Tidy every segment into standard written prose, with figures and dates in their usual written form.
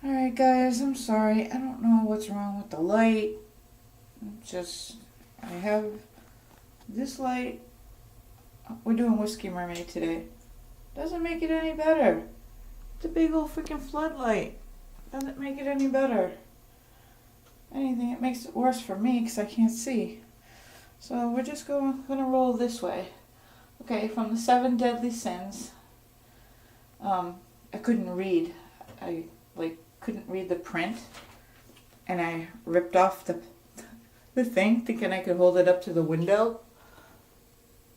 Alright guys, I'm sorry. I don't know what's wrong with the light. I have this light. We're doing Whiskey Mermaid today. Doesn't make it any better. It's a big old freaking floodlight. Doesn't make it any better. Anything, it makes it worse for me because I can't see. So we're just gonna roll this way. Okay, from the 7 deadly sins. I couldn't read. I couldn't read the print, and I ripped off the thing, thinking I could hold it up to the window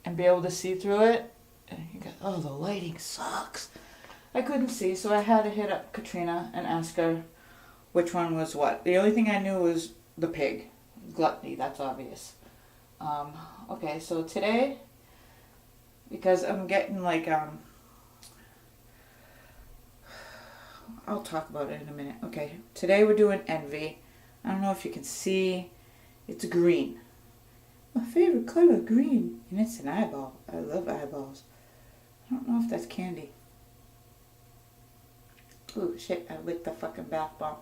and be able to see through it. And you go, oh, the lighting sucks. I couldn't see, so I had to hit up Katrina and ask her which one was what. The only thing I knew was the pig. Gluttony, that's obvious. Okay, so today, because I'm getting I'll talk about it in a minute. Okay, today we're doing envy. I don't know if you can see. It's green. My favorite color, green. And it's an eyeball. I love eyeballs. I don't know if that's candy. Ooh, shit, I licked the fucking bath bomb.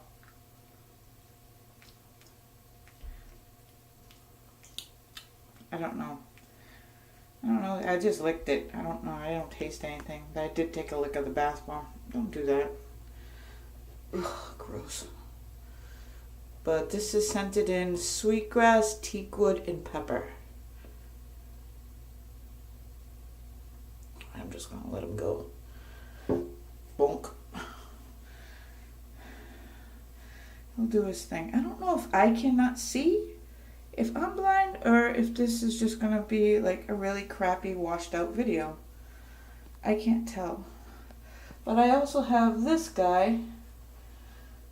I don't know. I just licked it. I don't know. I don't taste anything. But I did take a lick of the bath bomb. Don't do that. Ugh, gross. But this is scented in sweetgrass, teakwood, and pepper. I'm just gonna let him go. Bonk. He'll do his thing. I don't know if I cannot see, if I'm blind, or if this is just gonna be like a really crappy, washed out video. I can't tell. But I also have this guy.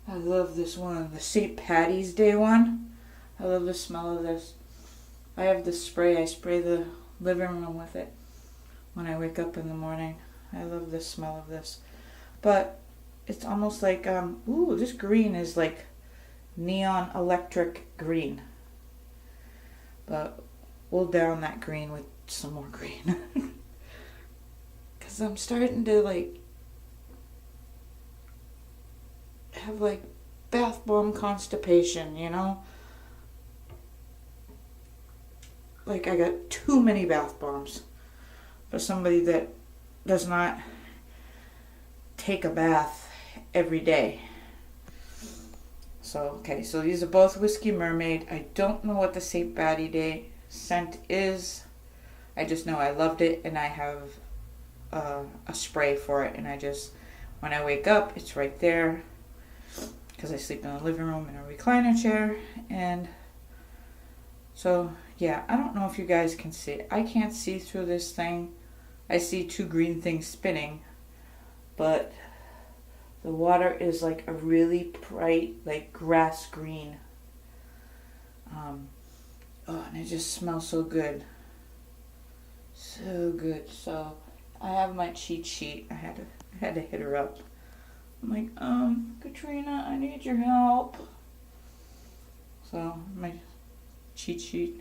I love this one, the St Paddy's Day one. I love the smell of this. I have this spray. I spray the living room with it when I wake up in the morning. I love the smell of this. But it's almost like, ooh, this green is like neon electric green. But we'll down that green with some more green. Because I'm starting to have bath bomb constipation, you know? I got too many bath bombs for somebody that does not take a bath every day. So, okay, so these are both Whiskey Mermaid. I don't know what the St. Paddy Day scent is. I just know I loved it, and I have a spray for it, and when I wake up, it's right there. Because I sleep in the living room in a recliner chair. And so, yeah, I don't know if you guys can see. I can't see through this thing. I see two green things spinning. But the water is a really bright, grass green. And it just smells so good. So good. So, I have my cheat sheet. I had to hit her up. I'm like, Katrina, I need your help. So, my cheat sheet.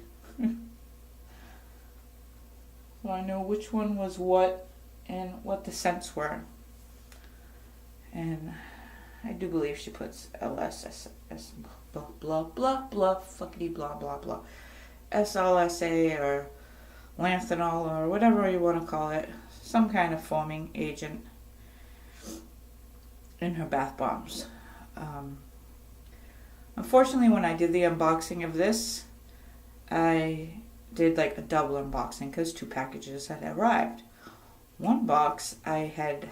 So I know which one was what and what the scents were. And I do believe she puts LSS, blah, blah, blah, blah, fuckity, blah, blah, blah. SLSA or lanthanol or whatever you want to call it. Some kind of foaming agent in her bath bombs. Unfortunately, when I did the unboxing of this, I did a double unboxing because 2 packages had arrived. One box I had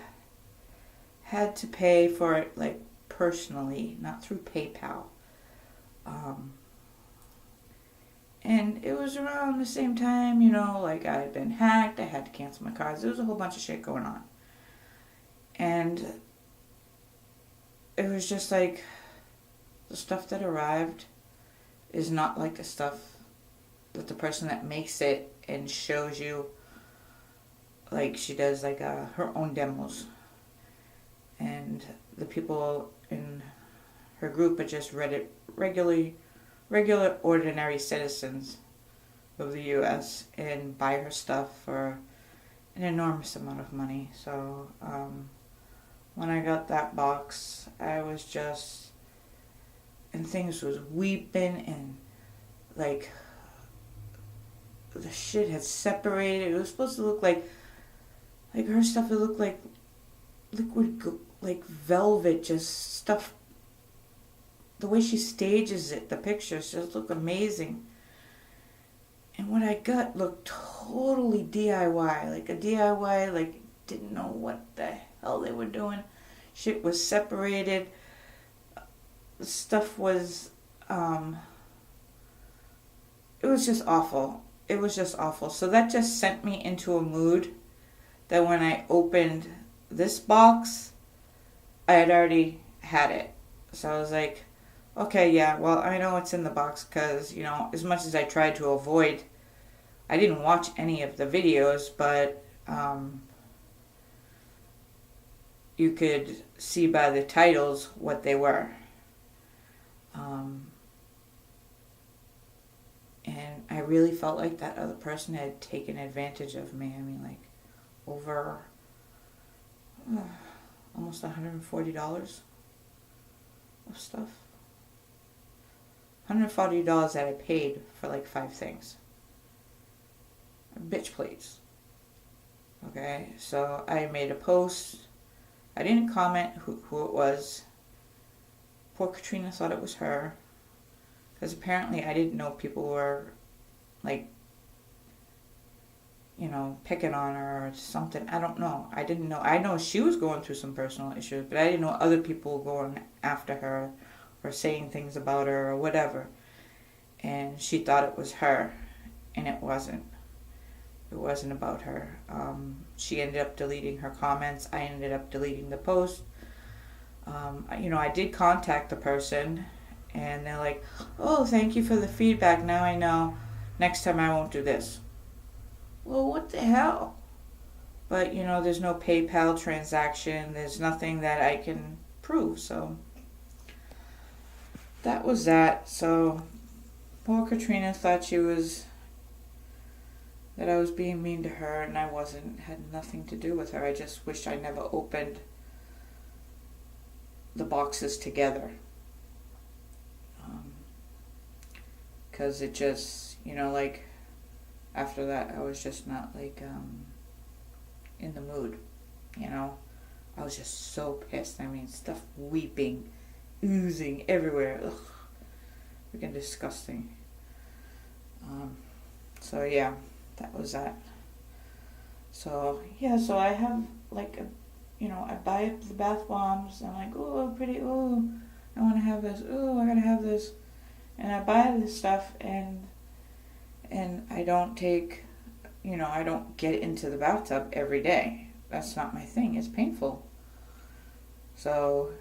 to pay for it personally, not through PayPal. And it was around the same time, I had been hacked, I had to cancel my cards. There was a whole bunch of shit going on. And it was just the stuff that arrived is not like the stuff that the person that makes it and shows you, she does her own demos. And the people in her group are just regular ordinary citizens of the U.S. and buy her stuff for an enormous amount of money. So, when I got that box, I was just, and things was weeping, and like the shit had separated. It was supposed to look like her stuff. It looked like like velvet, just stuff. The way she stages it, the pictures just look amazing. And what I got looked totally DIY, like a DIY, like didn't know what the hell they were doing. Shit was separated. Stuff was, it was just awful. It was just awful. So that just sent me into a mood that when I opened this box, I had already had it. So I was like, okay, yeah, well, I know it's in the box because, as much as I tried to avoid, I didn't watch any of the videos, but you could see by the titles what they were. And I really felt like that other person had taken advantage of me. I mean, like, over almost $140 of stuff. $140 that I paid for like 5 things. Bitch, please. Okay, so I made a post. I didn't comment who it was. Poor Katrina thought it was her. Because apparently I didn't know people were, like, picking on her or something. I don't know. I didn't know. I know she was going through some personal issues, but I didn't know other people were going after her or saying things about her or whatever. And she thought it was her, and it wasn't. It wasn't about her. She ended up deleting her comments. I ended up deleting the post. I did contact the person, and they're like, oh, thank you for the feedback. Now I know. Next time I won't do this. Well, what the hell? But, there's no PayPal transaction. There's nothing that I can prove. So that was that. So poor Katrina thought that I was being mean to her, and I wasn't. Had nothing to do with her. I just wish I never opened the boxes together. Because it just, like, after that, I was just not, like, in the mood, I was just so pissed. I mean, stuff weeping, oozing everywhere. Ugh. Freaking disgusting. So, yeah, that was that. So, yeah, so I have, like, I buy up the bath bombs. I'm like, oh, pretty, oh, I want to have this. Oh, I gotta have this. And I buy this stuff, and I don't take, I don't get into the bathtub every day. That's not my thing. It's painful. So,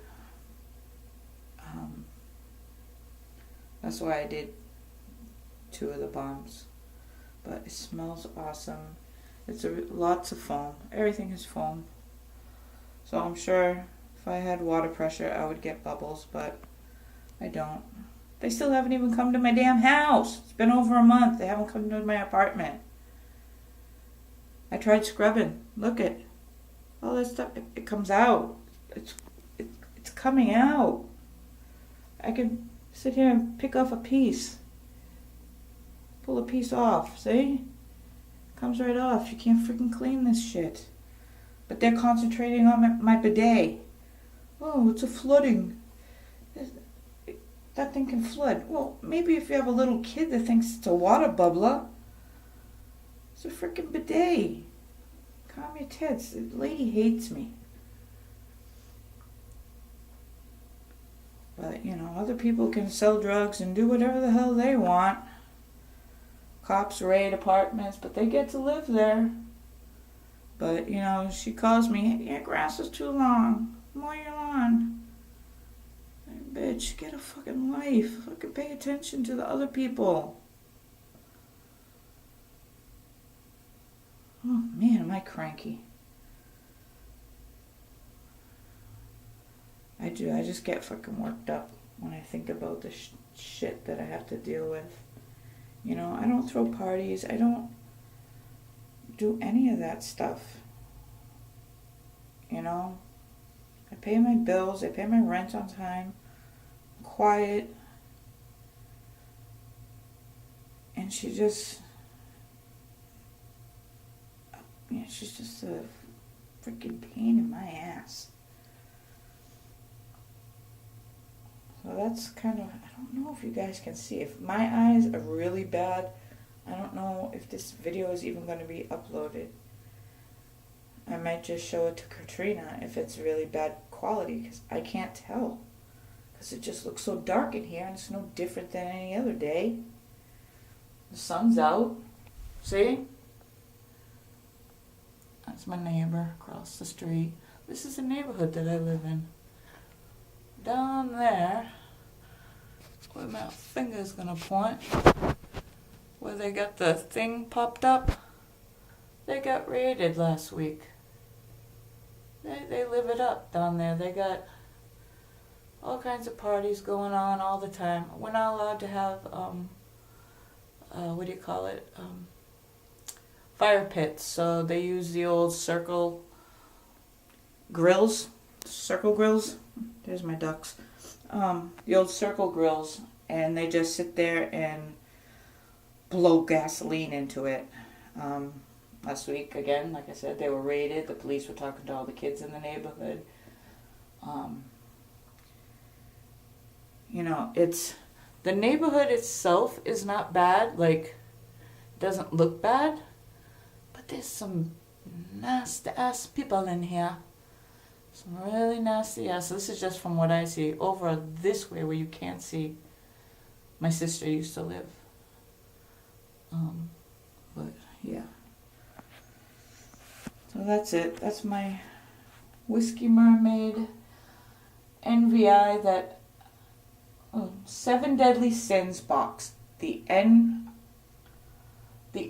that's why I did 2 of the bombs. But it smells awesome. It's lots of foam. Everything is foam. So I'm sure if I had water pressure, I would get bubbles, but I don't. They still haven't even come to my damn house. It's been over a month. They haven't come to my apartment. I tried scrubbing. Look at all that stuff. It comes out. It's coming out. I can sit here and pick off a piece. Pull a piece off. See? Comes right off. You can't freaking clean this shit. But they're concentrating on my bidet. Oh, it's a flooding. That thing can flood. Well, maybe if you have a little kid that thinks it's a water bubbler. It's a freaking bidet. Calm your tits. The lady hates me. But, other people can sell drugs and do whatever the hell they want. Cops raid apartments, but they get to live there. But, she calls me, your grass is too long. Mow your lawn. Bitch, get a fucking life. Fucking pay attention to the other people. Oh, man, am I cranky. I do. I just get fucking worked up when I think about the shit that I have to deal with. I don't throw parties. I don't do any of that stuff. I pay my bills. I pay my rent on time. I'm quiet. And she's just a freaking pain in my ass. So that's kind of, I don't know if you guys can see. If my eyes are really bad, I don't know if this video is even going to be uploaded. I might just show it to Katrina if it's really bad quality, because I can't tell. Because it just looks so dark in here, and it's no different than any other day. The sun's out. See? That's my neighbor across the street. This is the neighborhood that I live in. Down there, where my finger's gonna point, where they got the thing popped up, they got raided last week. They live it up down there. They got all kinds of parties going on all the time. We're not allowed to have, what do you call it? Fire pits. So they use the old circle grills. Circle grills. There's my ducks. The old circle grills, and they just sit there and blow gasoline into it. Last week, again, like I said, they were raided. The police were talking to all the kids in the neighborhood. It's the neighborhood itself is not bad. Like, doesn't look bad, but there's some nasty ass people in here. Some really nasty ass. This is just from what I see. Over this way where you can't see, my sister used to live. But yeah. So that's it. That's my Whiskey Mermaid NVI, that 7 Deadly Sins box. The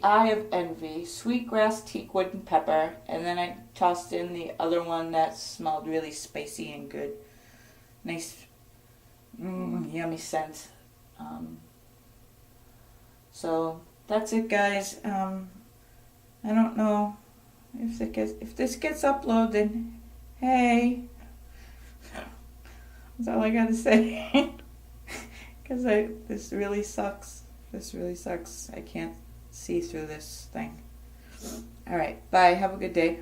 Eye of Envy, Sweetgrass, Teakwood, and Pepper. And then I tossed in the other one that smelled really spicy and good. Nice, yummy scent. So that's it, guys. I don't know if this gets uploaded, then hey. That's all I gotta say. Because this really sucks. This really sucks. I can't see through this thing. Alright, bye. Have a good day.